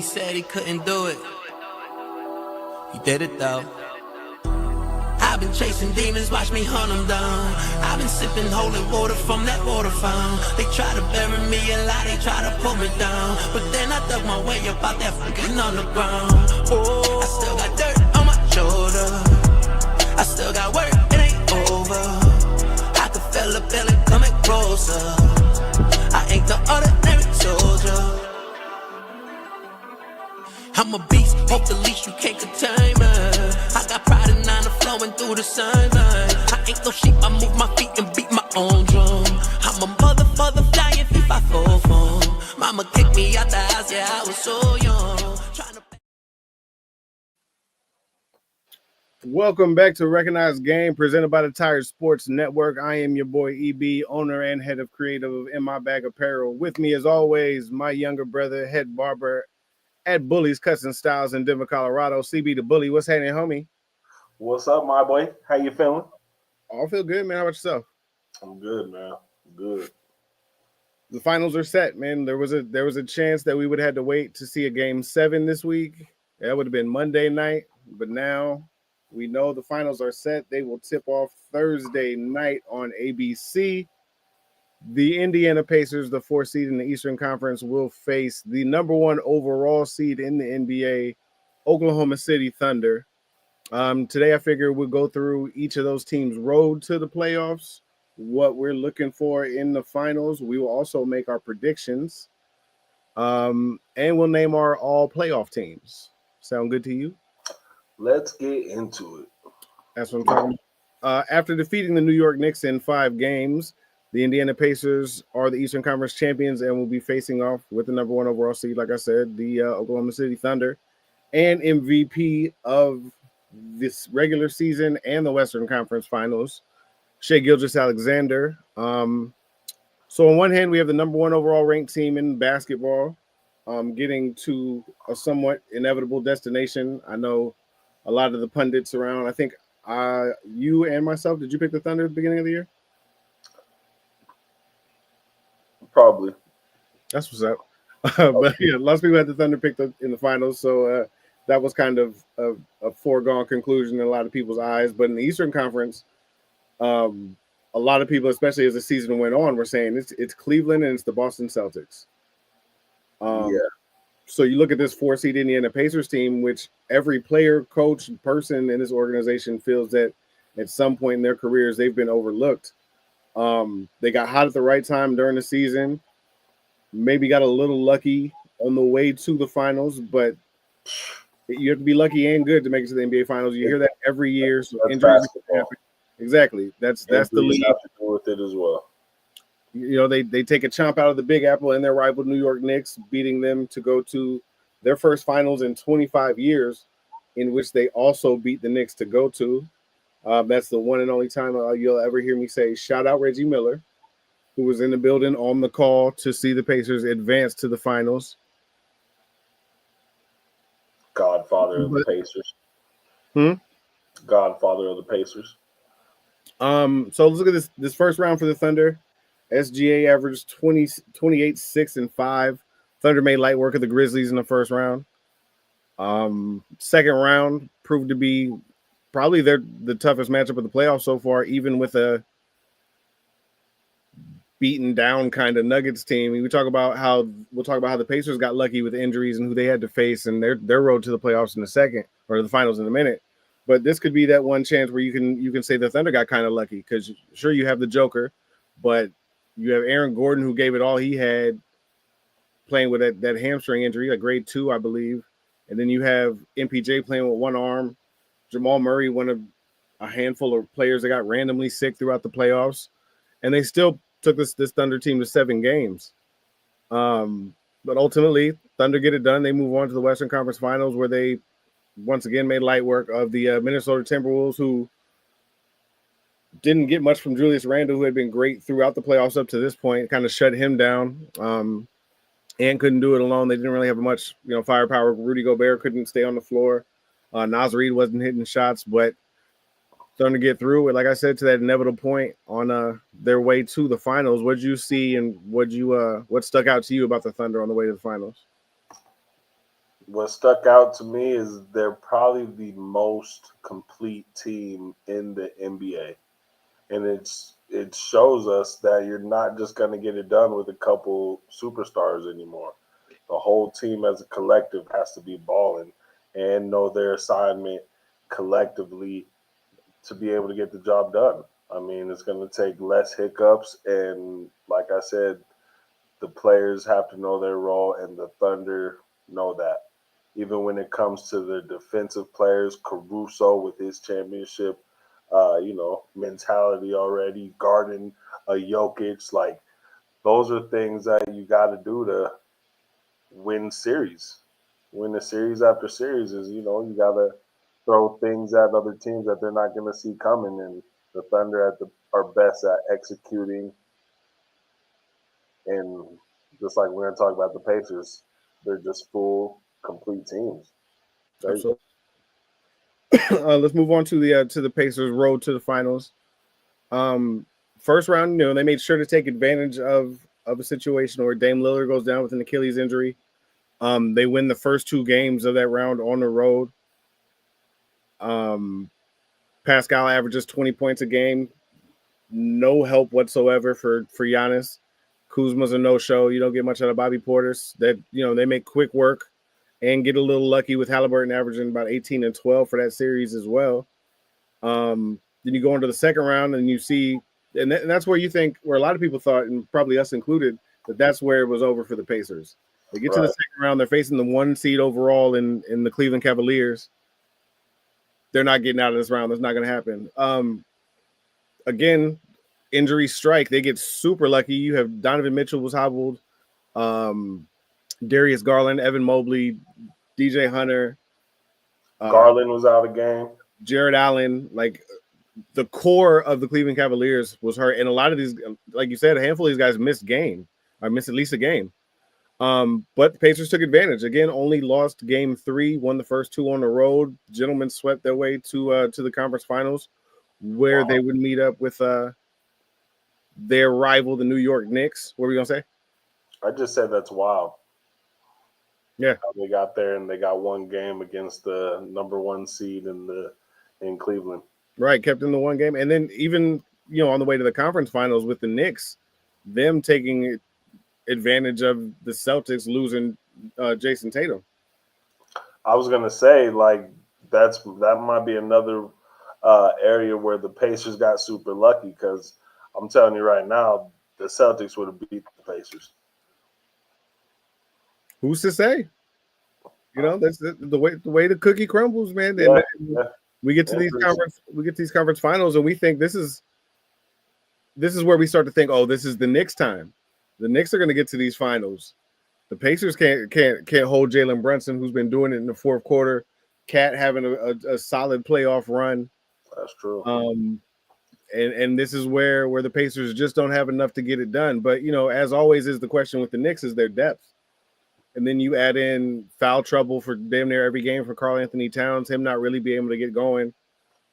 said he couldn't do it. He did it though. I've been chasing demons, watch me hunt them down. I've been sipping holy water from that water fountain. They try to bury me alive, they try to pull me down. But then I dug my way up out that fucking underground. Oh, I still got dirt on my shoulder. I still got work, it ain't over. I can feel the feeling coming closer. I ain't the ordinary soldier. I'm a beast, hope the least you can't contain me. I got pride and honor flowing through the sunlight. I ain't no sheep, I move my feet and beat my own drum. I'm a mother flying FIFA 4 form. Mama kicked me out the house, yeah, I was so young. Welcome back to Recognized Game, presented by the Tired Sports Network. I am your boy EB, owner and head of creative of In My Bag Apparel. With me, as always, my younger brother, head barber at Bully's Cuts and Styles in Denver, Colorado. CB the Bully, what's happening, homie? What's up, my boy? How you feeling? I feel good, man. How about yourself? I'm good, man. Good. The finals are set, man. There was a chance that we would have had to wait to see a game 7 this week. That would have been Monday night, but now we know the finals are set. They will tip off Thursday night on ABC. The Indiana Pacers, the 4th seed in the Eastern Conference, will face the number 1 overall seed in the NBA, Oklahoma City Thunder. Today, I figure we'll go through each of those teams' road to the playoffs, what we're looking for in the finals. We will also make our predictions, and we'll name our all playoff teams. Sound good to you? Let's get into it. That's what I'm talking about. After defeating the New York Knicks in 5 games, the Indiana Pacers are the Eastern Conference champions and will be facing off with the number 1 overall seed, like I said, the Oklahoma City Thunder, and MVP of this regular season and the Western Conference Finals, Shai Gilgeous-Alexander. So on one hand, we have the number 1 overall ranked team in basketball, getting to a somewhat inevitable destination. I know a lot of the pundits around. I think you and myself, did you pick the Thunder at the beginning of the year? Probably. That's what's up. But yeah, lots of people had the Thunder picked up in the finals, so that was kind of a foregone conclusion in a lot of people's eyes. But in the Eastern Conference, a lot of people, especially as the season went on, were saying it's Cleveland and it's the Boston Celtics. So you look at this 4-seed Indiana Pacers team, which every player, coach, person in this organization feels that at some point in their careers they've been overlooked. They got hot at the right time during the season, maybe got a little lucky on the way to the finals, but you have to be lucky and good to make it to the NBA Finals. You hear that every year. So injuries happen. Exactly. That's the league. Have to do with it as well. You know, they take a chomp out of the Big Apple and their rival New York Knicks, beating them to go to their first finals in 25 years, in which they also beat the Knicks to go to. That's the one and only time you'll ever hear me say, shout out Reggie Miller, who was in the building on the call to see the Pacers advance to the finals. Godfather of the Pacers. Godfather of the Pacers. So let's look at this first round for the Thunder. SGA averaged 28, 6, and 5. Thunder made light work of the Grizzlies in the first round. Second round proved to be probably the toughest matchup of the playoffs so far, even with a beaten down kind of Nuggets team. We'll talk about how the Pacers got lucky with injuries and who they had to face and their road to the playoffs in a second, or the finals in a minute. But this could be that one chance where you can say the Thunder got kind of lucky, because sure, you have the Joker, but you have Aaron Gordon, who gave it all he had playing with that hamstring injury, a grade 2, I believe. And then you have MPJ playing with one arm. Jamal Murray, one of a handful of players that got randomly sick throughout the playoffs. And they still took this Thunder team to 7 games. But ultimately, Thunder get it done. They move on to the Western Conference Finals, where they once again made light work of the Minnesota Timberwolves, who didn't get much from Julius Randle, who had been great throughout the playoffs up to this point. Kind of shut him down, and couldn't do it alone. They didn't really have much, firepower. Rudy Gobert couldn't stay on the floor. Naz Reid wasn't hitting shots, but starting to get through it. Like I said, to that inevitable point on their way to the finals. What did you see, and what stuck out to you about the Thunder on the way to the finals? what stuck out to me is they're probably the most complete team in the NBA, and it shows us that you're not just going to get it done with a couple superstars anymore. The whole team as a collective has to be balling and know their assignment collectively to be able to get the job done. I mean, it's going to take less hiccups, and like I said, the players have to know their role, and the Thunder know that. Even when it comes to the defensive players, Caruso with his championship, mentality already, guarding a Jokic, like those are things that you got to do to win series. Win the series after series is, you got to throw things at other teams that they're not going to see coming, and the Thunder are best at executing. And just like we're going to talk about the Pacers, they're just full, complete teams. So, let's move on to the Pacers' road to the finals. First round, they made sure to take advantage of a situation where Dame Lillard goes down with an Achilles injury. They win the first two games of that round on the road. Pascal averages 20 points a game. No help whatsoever for Giannis. Kuzma's a no-show. You don't get much out of Bobby Portis. That they make quick work and get a little lucky with Halliburton averaging about 18 and 12 for that series as well. Then you go into the second round and you see, and that's where you think, where a lot of people thought, and probably us included, that's where it was over for the Pacers. They get to the second round. They're facing the 1 seed overall in the Cleveland Cavaliers. They're not getting out of this round. That's not going to happen. Again, injuries strike. They get super lucky. You have Donovan Mitchell was hobbled. Darius Garland, Evan Mobley, DJ Hunter. Garland was out of game. Jared Allen, like the core of the Cleveland Cavaliers was hurt. And a lot of these, like you said, a handful of these guys missed at least a game. But the Pacers took advantage. Again, only lost game 3, won the first 2 on the road. Gentlemen swept their way to the conference finals, where they would meet up with their rival, the New York Knicks. What were you gonna say? I just said that's wild. Yeah, they got there and they got one game against the number 1 seed in Cleveland. Right, kept in the one game, and then even on the way to the conference finals with the Knicks, them taking advantage of the Celtics losing Jason Tatum. I was gonna say, like, that might be another area where the Pacers got super lucky, because I'm telling you right now, the Celtics would have beat the Pacers. Who's to say? That's the way the cookie crumbles, man. Yeah, we get to these conference finals, and we think this is where we start to think, oh, this is the Knicks' time. The Knicks are going to get to these finals. The Pacers can't hold Jalen Brunson, who's been doing it in the fourth quarter. Cat having a solid playoff run. That's true. And this is where the Pacers just don't have enough to get it done. But as always, is the question with the Knicks is their depth. And then you add in foul trouble for damn near every game for Karl Anthony Towns, him not really being able to get going.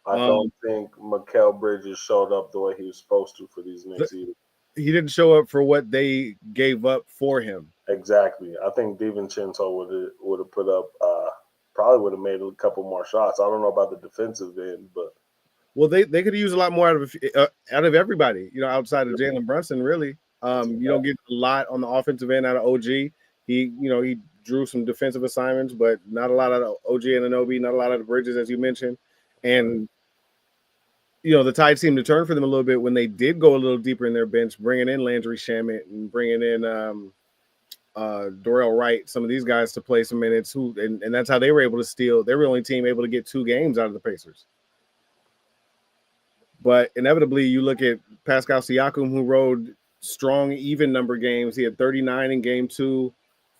I don't think Mikal Bridges showed up the way he was supposed to for these Knicks either. He didn't show up for what they gave up for him. Exactly. I think DiVincenzo would have put up, probably would have made a couple more shots. I don't know about the defensive end, but they could have used a lot more out of everybody. Outside of Jalen Brunson, really. You don't get a lot on the offensive end out of OG. He drew some defensive assignments, but not a lot out of OG Anunoby, not a lot out of Bridges, as you mentioned. And the tide seemed to turn for them a little bit when they did go a little deeper in their bench, bringing in Landry Shamet and bringing in Dorell Wright, some of these guys to play some minutes. And that's how they were able to steal. They were the only team able to get 2 games out of the Pacers. But inevitably, you look at Pascal Siakam, who rode strong, even number games. He had 39 in game 2,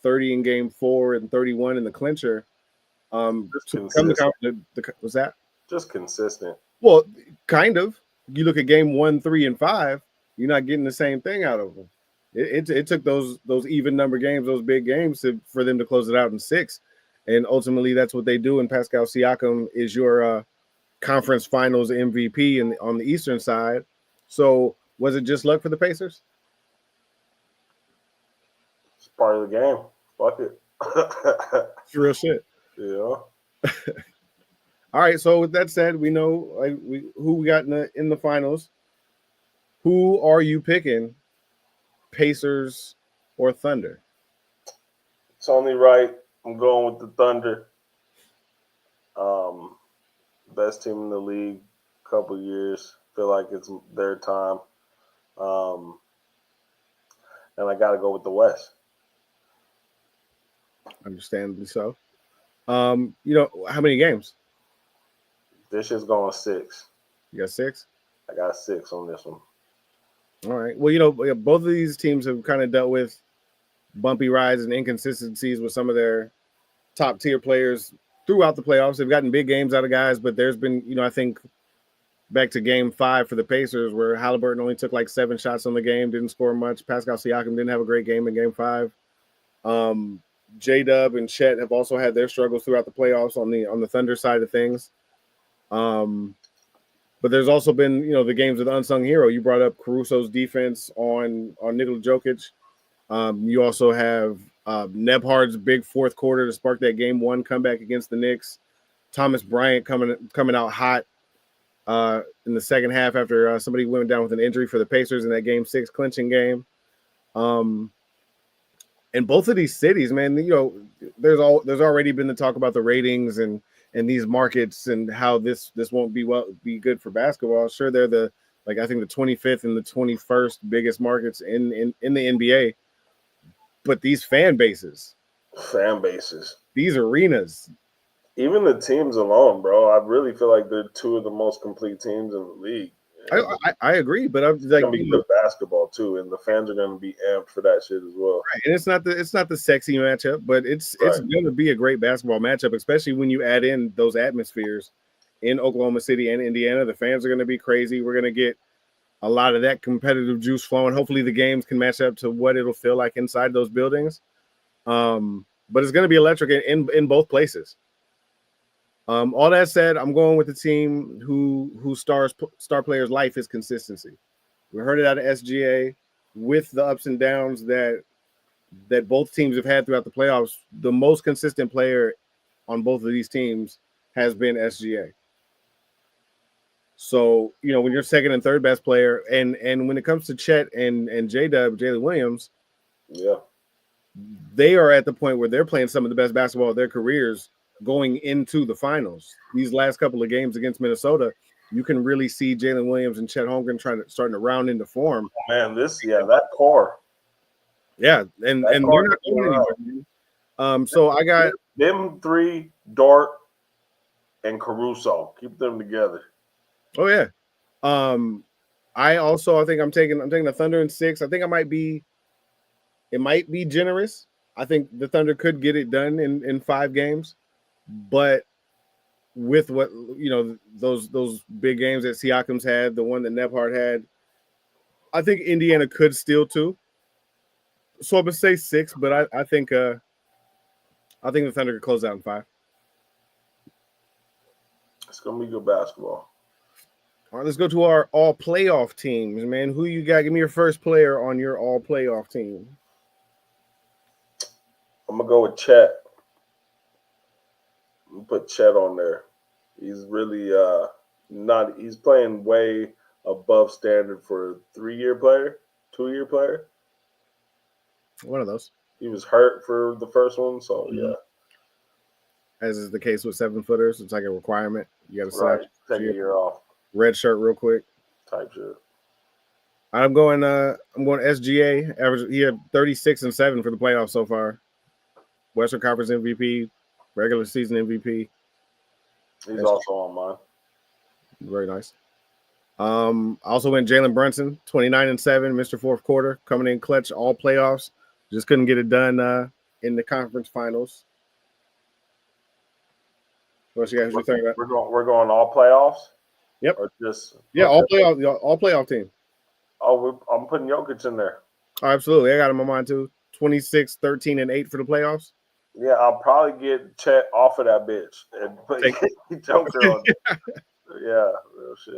30 in game 4, and 31 in the clincher. Was that just consistent? Well, kind of. You look at game 1, 3, and 5, you're not getting the same thing out of them. It took those even number games, those big games, for them to close it out in 6, and ultimately that's what they do. And Pascal Siakam is your conference finals MVP on the Eastern side. So was it just luck for the Pacers? It's part of the game. Fuck it. It's real shit. Yeah. All right. So with that said, we know who we got in the finals. Who are you picking? Pacers or Thunder? It's only right. I'm going with the Thunder. Best team in the league, couple years. Feel like it's their time. And I got to go with the West. Understandably so. How many games? This is going 6. You got 6? I got 6 on this one. All right. Well, both of these teams have kind of dealt with bumpy rides and inconsistencies with some of their top tier players throughout the playoffs. They've gotten big games out of guys, but there's been, I think back to game 5 for the Pacers where Halliburton only took like 7 shots on the game, didn't score much. Pascal Siakam didn't have a great game in game 5. J-Dub and Chet have also had their struggles throughout the playoffs on the Thunder side of things. But there's also been, the games of the unsung hero. You brought up Caruso's defense on Nikola Jokic. You also have Nebhard's big fourth quarter to spark that game 1 comeback against the Knicks. Thomas Bryant coming out hot in the second half after somebody went down with an injury for the Pacers in that game 6 clinching game. And both of these cities, man, there's already been the talk about the ratings and these markets and how this won't be good for basketball. Sure, they're I think the 25th and the 21st biggest markets in the NBA. But these fan bases, these arenas, even the teams alone, bro, I really feel like they're 2 of the most complete teams in the league. I agree, but I'm like, it's gonna be good basketball too, and the fans are gonna be amped for that shit as well. Right. And it's not the sexy matchup, but it's gonna be a great basketball matchup, especially when you add in those atmospheres in Oklahoma City and Indiana. The fans are gonna be crazy. We're gonna get a lot of that competitive juice flowing. Hopefully the games can match up to what it'll feel like inside those buildings. But it's gonna be electric in both places. All that said, I'm going with the team whose star player's life is consistency. We heard it out of SGA with the ups and downs that both teams have had throughout the playoffs. The most consistent player on both of these teams has been SGA. So, when you're second and third best player, and when it comes to Chet and J-Dub, Jalen Williams, yeah, they are at the point where they're playing some of the best basketball of their careers going into the finals. These last couple of games against Minnesota, you can really see Jalen Williams and Chet Holmgren starting to round into form. Man, that core. Yeah, and they're not going anywhere. So I got them 3, Dort and Caruso. Keep them together. Oh yeah. I think I'm taking the Thunder in 6. I think it might be generous. I think the Thunder could get it done in 5 games. But with what those big games that Siakam's had, the one that Nebhard had, I think Indiana could steal 2. So I'm gonna say 6, but I think the Thunder could close out in 5. It's gonna be good basketball. All right, let's go to our all playoff teams, man. Who you got? Give me your first player on your all playoff team. I'm gonna go with Chet. Put Chet on there. He's really he's playing way above standard for a 3-year player, 2-year player. One of those. He was hurt for the first one, so yeah. As is the case with 7-footers, it's like a requirement. You got to take a year off. Red shirt real quick. Type shit. I'm going SGA. Average. He had 36 and 7 for the playoffs so far. Western Conference MVP. Regular season MVP. He's also on mine. Very nice. I also went Jalen Brunson, 29 and 7, Mr. Fourth Quarter, coming in clutch all playoffs. Just couldn't get it done in the conference finals. What you guys think about? We're going all playoffs. Yep. Or just all playoff team. Oh, I'm putting Jokic in there. Oh, absolutely. I got him on mine too. 26, 13, and 8 for the playoffs. Yeah, I'll probably get Chet off of that bitch and put Joker on it. Yeah, real shit.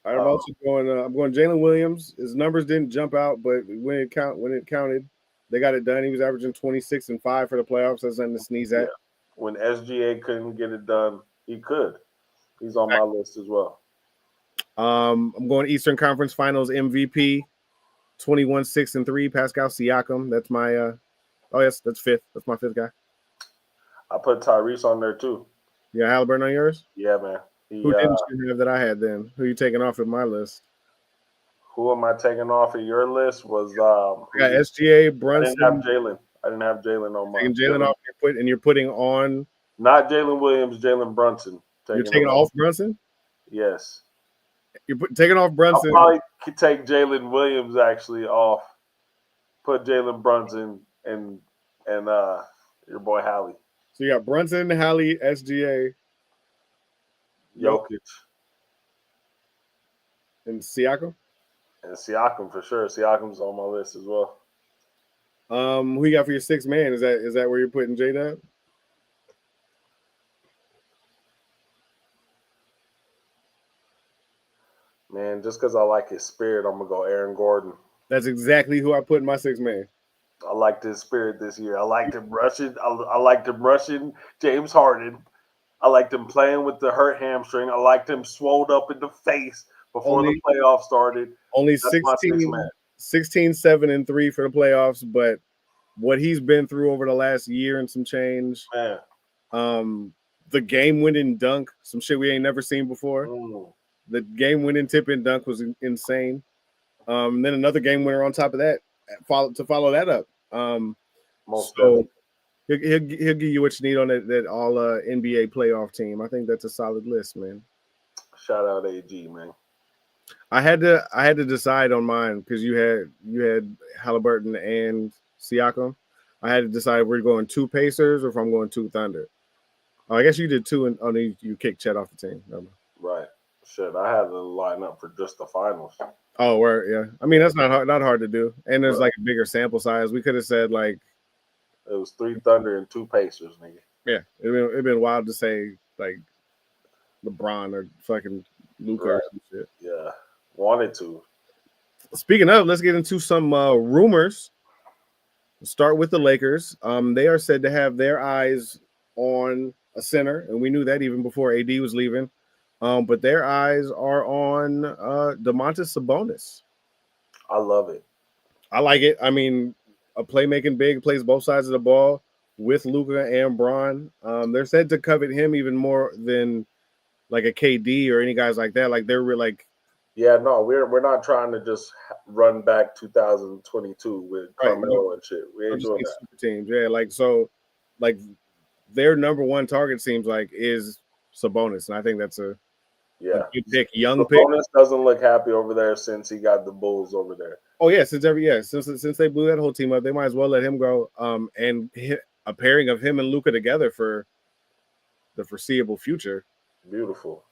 I'm also going. I'm going Jalen Williams. His numbers didn't jump out, but when it counted, They got it done. He was averaging 26 and 5 for the playoffs. That's nothing to sneeze at. Yeah. When SGA couldn't get it done, he could. He's on my list as well. I'm going Eastern Conference Finals MVP, 21, 6 and 3. Pascal Siakam. That's my oh yes, that's fifth. That's my fifth guy. I put Tyrese on there too. Yeah, Halliburton on yours? Yeah, man. Who didn't you have that I had then? Who you taking off of my list? Who am I taking off of your list? Was I got SGA, Brunson. I didn't have Jalen on mine. Taking Jalen off, you're putting on not Jalen Williams, Jalen Brunson. You're taking off Brunson? Yes. You're taking off Brunson. I'll probably take Jalen Williams actually off. Put Jalen Brunson and your boy Hallie. So you got Brunson, Hallie, SGA, Jokic, and Siakam. And Siakam for sure. Siakam's on my list as well. Who you got for your sixth man? Is that where you're putting J-Dub? Man, just because I like his spirit, I'm gonna go Aaron Gordon. That's exactly who I put in my sixth man. I liked his spirit this year. I liked him rushing. I liked him rushing James Harden. I liked him playing with the hurt hamstring. I liked him swolled up in the face before the playoffs started. Only 16, 7 and 3 for the playoffs, but what he's been through over the last year and some change. Man. The game-winning dunk, some shit we ain't never seen before. The game-winning tip-in dunk was insane. Then another game winner on top of that to follow that up. So he'll give you what you need on that all NBA playoff team. I think that's a solid list, man. Shout out AG, man. I had to decide on mine because you had Halliburton and Siakam. I had to decide if we're going 2 Pacers or if I'm going 2 Thunder. I guess you did 2 and you kicked Chet off the team. Right. Shit, I had to line up for just the finals. Oh, yeah. I mean, that's not hard to do. And there's like a bigger sample size. We could have said like it was 3 Thunder and 2 Pacers, nigga. Yeah, it'd been wild to say like LeBron or fucking Luka or some shit. Yeah, wanted to. Speaking of, let's get into some rumors. We'll start with the Lakers. They are said to have their eyes on a center, and we knew that even before AD was leaving. But their eyes are on Domantas Sabonis. I love it. I like it. I mean, a playmaking big, plays both sides of the ball with Luka and Bron. They're said to covet him even more than like a KD or any guys like that. Like they're like, yeah, no, we're not trying to just run back 2022 with Carmelo and shit. We ain't doing that. Super teams, yeah. Like their number one target seems like is Sabonis, and I think that's a good pick, young pick. Sabonis doesn't look happy over there since he got the Bulls over there. Oh yeah, since they blew that whole team up, they might as well let him go. And a pairing of him and Luka together for the foreseeable future. Beautiful.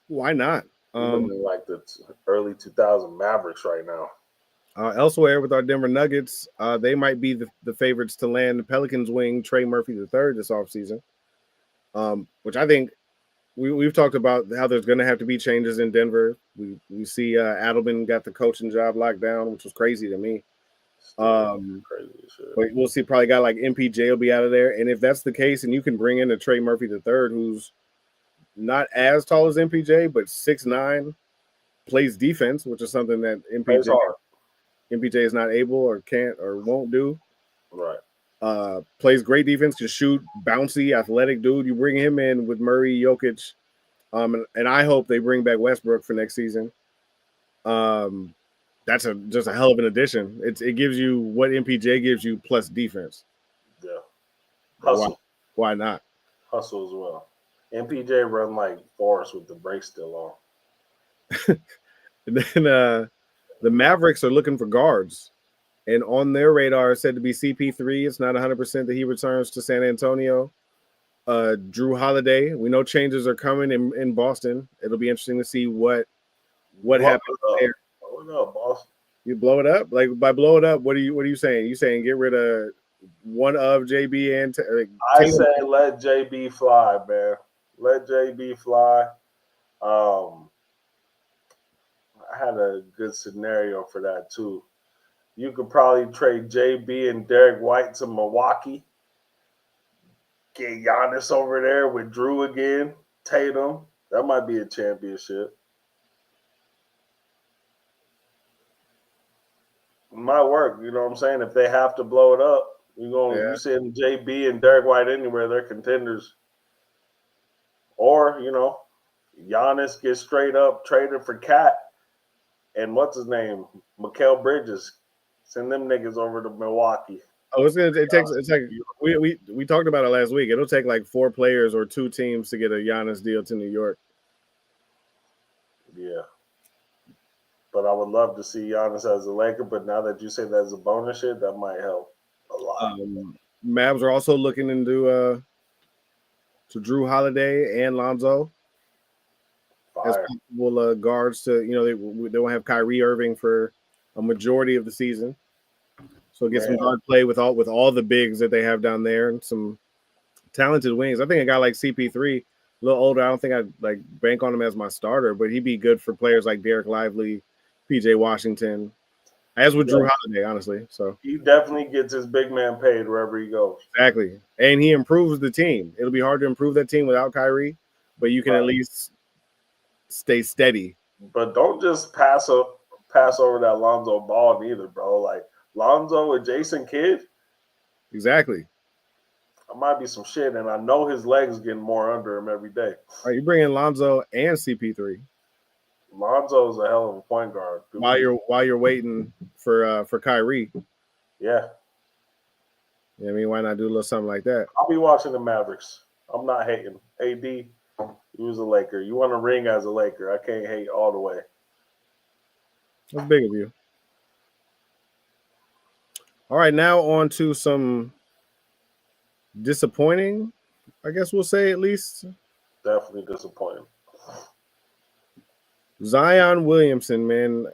Why not? Like the early 2000 Mavericks right now. Elsewhere with our Denver Nuggets, they might be the favorites to land the Pelicans wing Trey Murphy III this offseason. Which I think we've talked about how there's going to have to be changes in Denver. We see Adelman got the coaching job locked down, which was crazy to me. Crazy shit. But we'll see probably a guy like MPJ will be out of there. And if that's the case, and you can bring in a Trey Murphy III, who's not as tall as MPJ, but 6'9", plays defense, which is something that MPJ is not able or can't or won't do. Right. Plays great defense, can shoot, bouncy, athletic dude. You bring him in with Murray, Jokic, and I hope they bring back Westbrook for next season. That's just a hell of an addition. It gives you what MPJ gives you plus defense. Yeah. Hustle. Why not? Hustle as well. MPJ run like Forrest with the brakes still on. And then the Mavericks are looking for guards. And on their radar is said to be CP3. It's not 100% that he returns to San Antonio. Drew Holiday. We know changes are coming in Boston. It'll be interesting to see what happens there. Blow it up, Boston. You blow it up? Like by blow it up, what are you saying? You saying get rid of one of JB and I say let JB fly, man. Let JB fly. I had a good scenario for that too. You could probably trade JB and Derek White to Milwaukee. Get Giannis over there with Drew again, Tatum. That might be a championship. It might work, you know what I'm saying? If they have to blow it up, you send JB and Derek White anywhere, they're contenders. Or, Giannis gets straight up traded for Cat and what's his name? Mikal Bridges. Send them niggas over to Milwaukee. Oh, it's like we talked about it last week. It'll take like 4 players or 2 teams to get a Giannis deal to New York. Yeah. But I would love to see Giannis as a Laker, but now that you say that's a bonus shit, that might help a lot. Mavs are also looking into to Drew Holiday and Lonzo as possible guards to, they won't have Kyrie Irving for a majority of the season. So get some guard play with all the bigs that they have down there and some talented wings. I think a guy like CP3, a little older, I don't think I'd like bank on him as my starter, but he'd be good for players like Derek Lively, PJ Washington, as with Drew Holiday, honestly. So he definitely gets his big man paid wherever he goes. Exactly. And he improves the team. It'll be hard to improve that team without Kyrie, but you can at least stay steady. But don't just pass over that Lonzo Ball either, bro. Like Lonzo with Jason Kidd. Exactly. That might be some shit, and I know his legs getting more under him every day. All right, you bring in Lonzo and CP3. Lonzo's a hell of a point guard. While you're waiting for Kyrie. Yeah. I mean, why not do a little something like that? I'll be watching the Mavericks. I'm not hating. AD, he was a Laker. You want a ring as a Laker. I can't hate all the way. That's big of you. All right, now on to some disappointing, I guess we'll say at least. Definitely disappointing. Zion Williamson, man,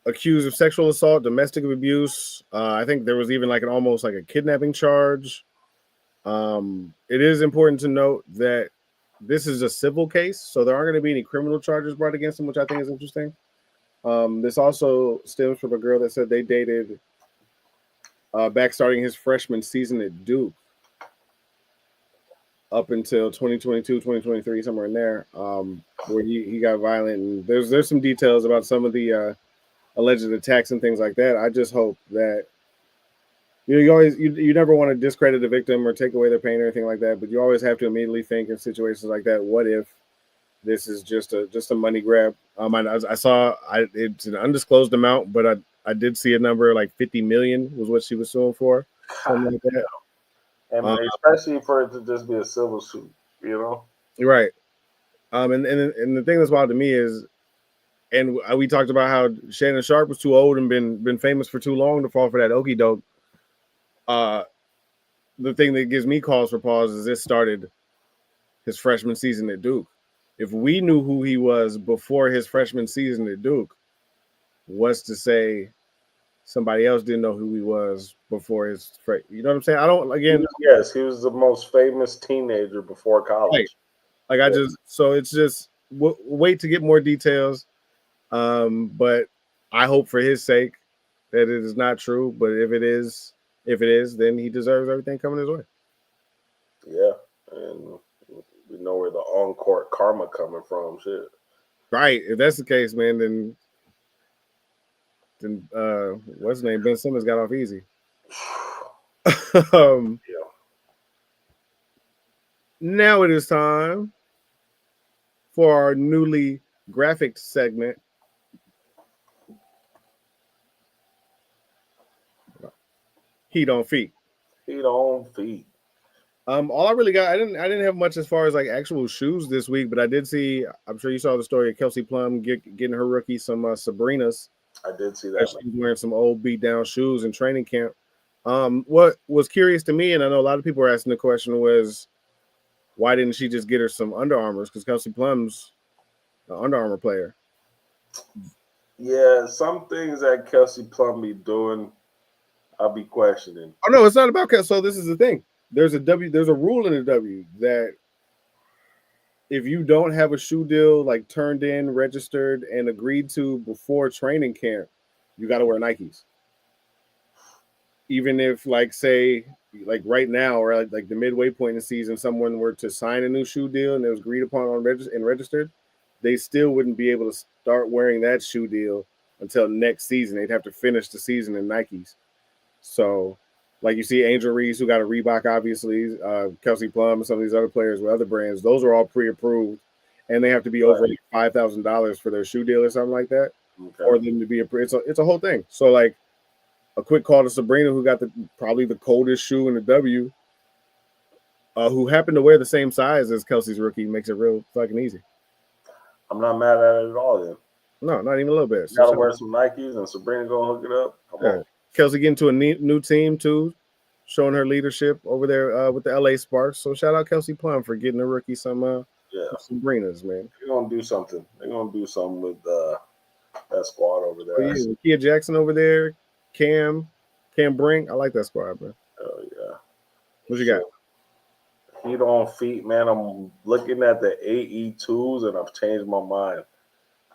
accused of sexual assault, domestic abuse. I think there was even like almost like a kidnapping charge. It is important to note that this is a civil case, so there aren't going to be any criminal charges brought against him, which I think is interesting. This also stems from a girl that said they dated back starting his freshman season at Duke up until 2022, 2023, somewhere in there, where he got violent. And there's some details about some of the alleged attacks and things like that. I just hope that you never want to discredit a victim or take away their pain or anything like that, but you always have to immediately think in situations like that, what if this is just a money grab? I saw it's an undisclosed amount, but I did see a number like 50 million was what she was suing for, something like that. And especially for it to just be a civil suit, You're right. And the thing that's wild to me is, and we talked about how Shannon Sharp was too old and been famous for too long to fall for that okie doke. The thing that gives me cause for pause is this started his freshman season at Duke. If we knew who he was before his freshman season at Duke, what's to say somebody else didn't know who he was before his, you know what I'm saying? Yes, he was the most famous teenager before college. So it's just wait to get more details. But I hope for his sake that it is not true. But if it is, then he deserves everything coming his way. Yeah, and we know where the on-court karma coming from. Shit. Right. If that's the case, man, then what's his name? Ben Simmons got off easy. Now it is time for our newly graphic segment. Heat on feet. Heat on feet. All I really got, I didn't have much as far as like actual shoes this week, but I did see. I'm sure you saw the story of Kelsey Plum getting her rookie some Sabrinas. I did see that. She was wearing some old beat down shoes in training camp. What was curious to me, and I know a lot of people were asking the question, was why didn't she just get her some Under Armours? Because Kelsey Plum's an Under Armour player. Yeah, some things that Kelsey Plum be doing, I'll be questioning. Oh no, it's not about Kelsey. So this is the thing. There's a rule in the W that if you don't have a shoe deal like turned in, registered, and agreed to before training camp, you got to wear Nikes. Even if, like, say, like right now, or like the midway point in the season, someone were to sign a new shoe deal and it was agreed upon on and registered, they still wouldn't be able to start wearing that shoe deal until next season. They'd have to finish the season in Nikes. So, like you see Angel Reese, who got a Reebok, obviously, Kelsey Plum, and some of these other players with other brands, those are all pre-approved, and they have to be over $5,000 for their shoe deal or something like that, for them to be it's a whole thing. So, like, a quick call to Sabrina, who got probably the coldest shoe in the W, who happened to wear the same size as Kelsey's rookie, makes it real fucking easy. I'm not mad at it at all. Then no, not even a little bit. You gotta wear some Nikes, and Sabrina gonna hook it up. Come on. Kelsey getting to a new team too, showing her leadership over there with the LA Sparks. So shout out Kelsey Plum for getting a rookie some Sabrinas, man. They're gonna do something. They're gonna do something with that squad over there. Oh, yeah. Kia Jackson over there. Cam Brink. I like that squad, man. Oh yeah. What you got? Heat on feet, man. I'm looking at the AE2s and I've changed my mind.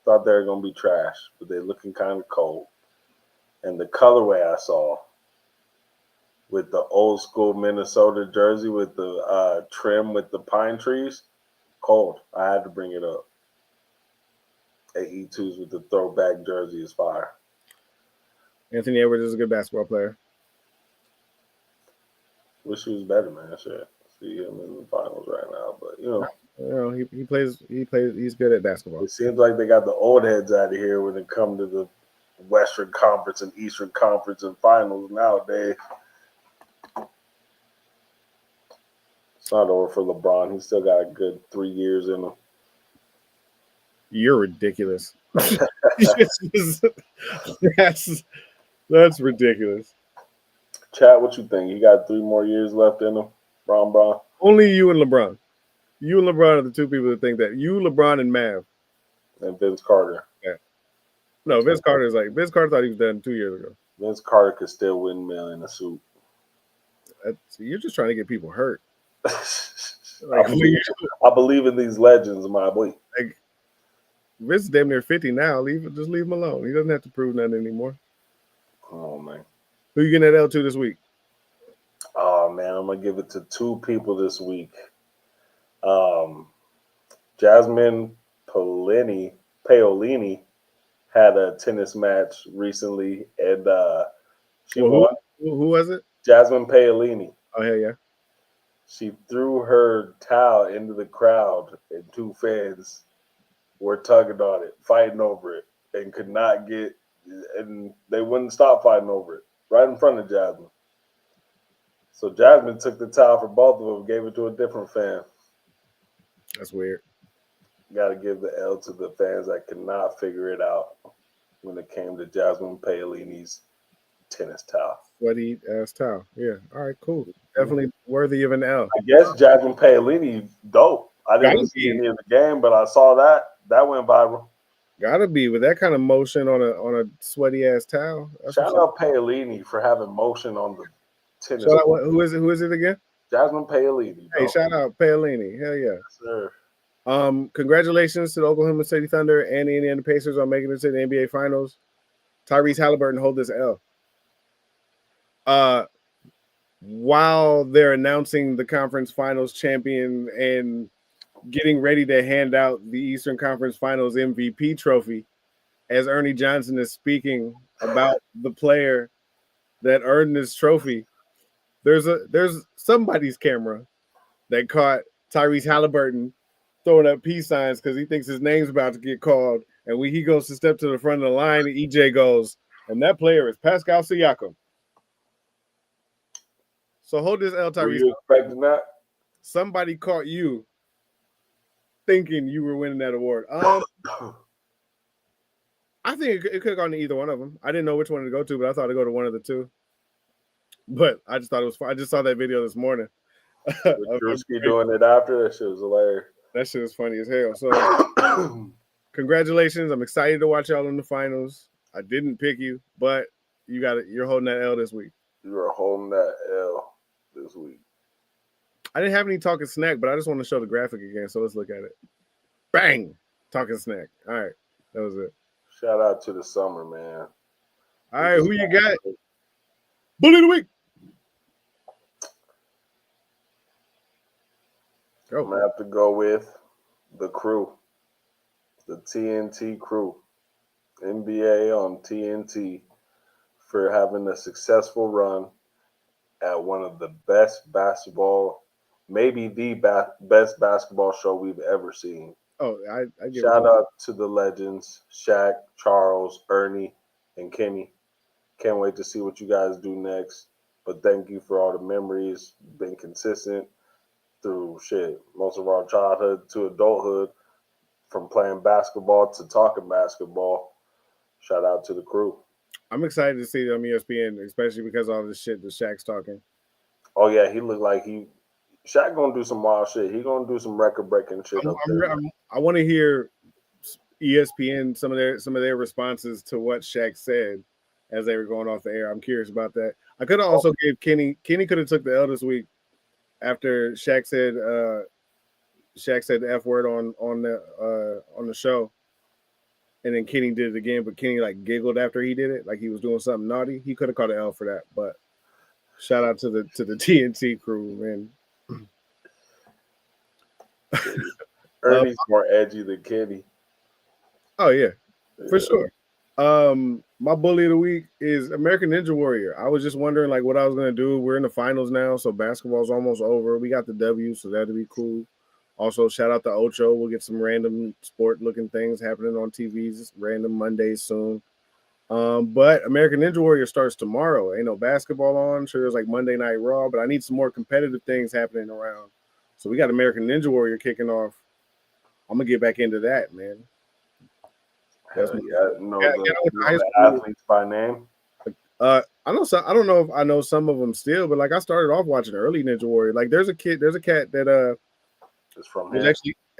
Thought they were gonna be trash, but they're looking kind of cold. And the colorway I saw with the old school Minnesota jersey with the trim with the pine trees, cold. I had to bring it up. AE2s with the throwback jersey is fire. Anthony Edwards is a good basketball player. Wish he was better, man. Shit. See him in the finals right now, but he plays. He's good at basketball. It seems like they got the old heads out of here when it comes to the Western Conference and Eastern Conference and finals nowadays. It's not over for LeBron. He's still got a good 3 years in him. You're ridiculous. That's ridiculous. Chat, what you think? He got 3 more years left in him? Bron? Only you and LeBron. You and LeBron are the two people that think that. You, LeBron, and Mav. And Vince Carter. Yeah. No, Vince Carter thought he was done 2 years ago. Vince Carter could still windmill in a suit. You're just trying to get people hurt. I believe in these legends, my boy. Like, Vince is damn near 50 now. Just leave him alone. He doesn't have to prove nothing anymore. Oh, man. Who you getting at L2 this week? Oh, man, I'm going to give it to 2 people this week. Jasmine Paolini had a tennis match recently, and she won. Who was it? Jasmine Paolini. Oh, hell yeah. She threw her towel into the crowd, and 2 fans were tugging on it, fighting over it, and could not get, and they wouldn't stop fighting over it, right in front of Jasmine. So Jasmine took the towel for both of them, gave it to a different fan. That's weird. Got to give the L to the fans that could not figure it out when it came to Jasmine Paolini's tennis towel. Sweaty ass towel. Yeah. All right, cool. Definitely worthy of an L. I guess Jasmine Paolini, dope. I didn't see any of the game, but I saw that. That went viral. Gotta be with that kind of motion on a sweaty ass towel. Shout out Paolini for having motion on the tennis. Shout out, who is it again? Jasmine Paolini. Hey, shout out Paolini. Hell yeah. Yes, sir. Congratulations to the Oklahoma City Thunder and the Indiana Pacers on making it to the NBA Finals. Tyrese Halliburton hold this L. While they're announcing the conference finals champion and getting ready to hand out the Eastern Conference Finals MVP trophy, as Ernie Johnson is speaking about the player that earned this trophy, there's somebody's camera that caught Tyrese Halliburton throwing up peace signs because he thinks his name's about to get called. And when he goes to step to the front of the line, EJ goes, and that player is Pascal Siakam. So hold this L, Tyrese. Were you expecting that? Somebody caught you thinking you were winning that award. I think it could have gone to either one of them. I didn't know which one to go to, but I thought it'd go to one of the two. But I just thought it was fun. I just saw that video this morning. With Drewski doing it after, that shit was hilarious. That shit was funny as hell. So congratulations. I'm excited to watch y'all in the finals. I didn't pick you, but you're holding that L this week. You are holding that L this week. I didn't have any talking snack, but I just want to show the graphic again. So let's look at it. Bang! Talking snack. All right. That was it. Shout out to the summer, man. All right, who you got? Bully of the week. I'm gonna have to go with the crew, the TNT crew, NBA on TNT, for having a successful run at one of the best basketball, maybe the best basketball show we've ever seen. Oh, I give Shout out to the legends, Shaq, Charles, Ernie, and Kenny. Can't wait to see what you guys do next. But thank you for all the memories. Been consistent through most of our childhood to adulthood, from playing basketball to talking basketball. Shout out to the crew. I'm excited to see them ESPN, especially because of all this shit that Shaq's talking. Oh yeah, he looked like Shaq gonna do some wild shit. He gonna do some record breaking shit up there. I want to hear ESPN some of their responses to what Shaq said as they were going off the air. I'm curious about that. I could have also gave Kenny could have took the L this week after Shaq said the F word on the show, and then Kenny did it again, but Kenny like giggled after he did it, like he was doing something naughty. He could have caught an L for that, but shout out to the TNT crew, man. Ernie's more edgy than Kenny. Oh yeah, for sure. My bully of the week is American Ninja Warrior. I was just wondering like what I was gonna do. We're in the finals now, so basketball's almost over. We got the W, so that'll be cool. Also, shout out to Ocho. We'll get some random sport-looking things happening on TVs, random Mondays soon. But American Ninja Warrior starts tomorrow. Ain't no basketball on. Sure, there's like Monday Night Raw, but I need some more competitive things happening around. So we got American Ninja Warrior kicking off. I'm gonna get back into that, man. That's the athletes by name. I don't know if I know some of them still, but like I started off watching early Ninja Warrior. Like there's a cat that is from here.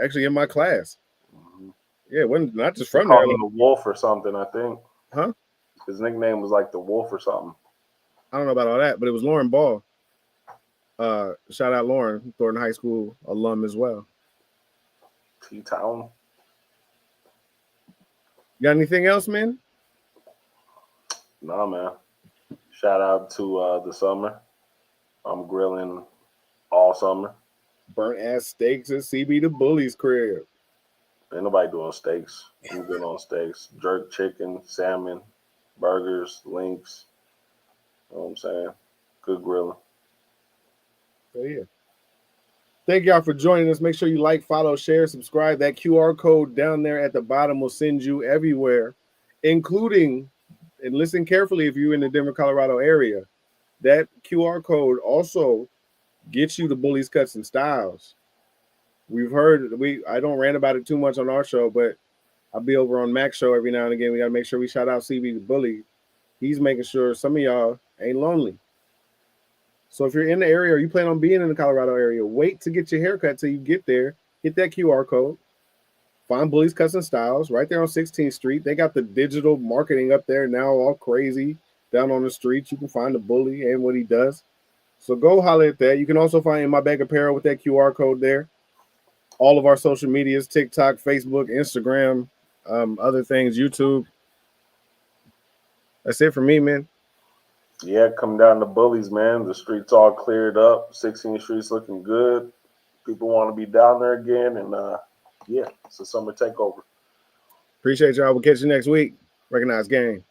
Actually in my class. Mm-hmm. Yeah, it wasn't not just from there. there. The Wolf or something, I think. Huh? His nickname was like the Wolf or something. I don't know about all that, but it was Lauren Ball. Shout out Lauren, Thornton High School alum as well. T-Town. You got anything else, man? Nah, man. Shout out to the summer. I'm grilling all summer. Burnt ass steaks at CB the Bully's crib. Ain't nobody doing steaks. I'm good on steaks. Jerk chicken, salmon, burgers, links. You know what I'm saying? Good grilling. Oh, yeah. Thank y'all for joining us. Make sure you like, follow, share, subscribe. That QR code down there at the bottom will send you everywhere, including, and listen carefully if you're in the Denver, Colorado area, that QR code also gets you the Bullies Cuts and Styles. We've heard, I don't rant about it too much on our show, but I'll be over on Mac's show every now and again. We got to make sure we shout out CB the Bully. He's making sure some of y'all ain't lonely. So if you're in the area or you plan on being in the Colorado area, wait to get your haircut till you get there. Hit that QR code. Find Bullies Cuts and Styles right there on 16th Street. They got the digital marketing up there now, all crazy. Down on the streets, you can find the bully and what he does. So go holler at that. You can also find In My Bag Apparel with that QR code there. All of our social medias, TikTok, Facebook, Instagram, other things, YouTube. That's it for me, man. Yeah, come down to Bullies, man. The streets all cleared up. 16th Street's looking good. People want to be down there again. And, yeah, it's a summer takeover. Appreciate y'all. We'll catch you next week. Recognize game.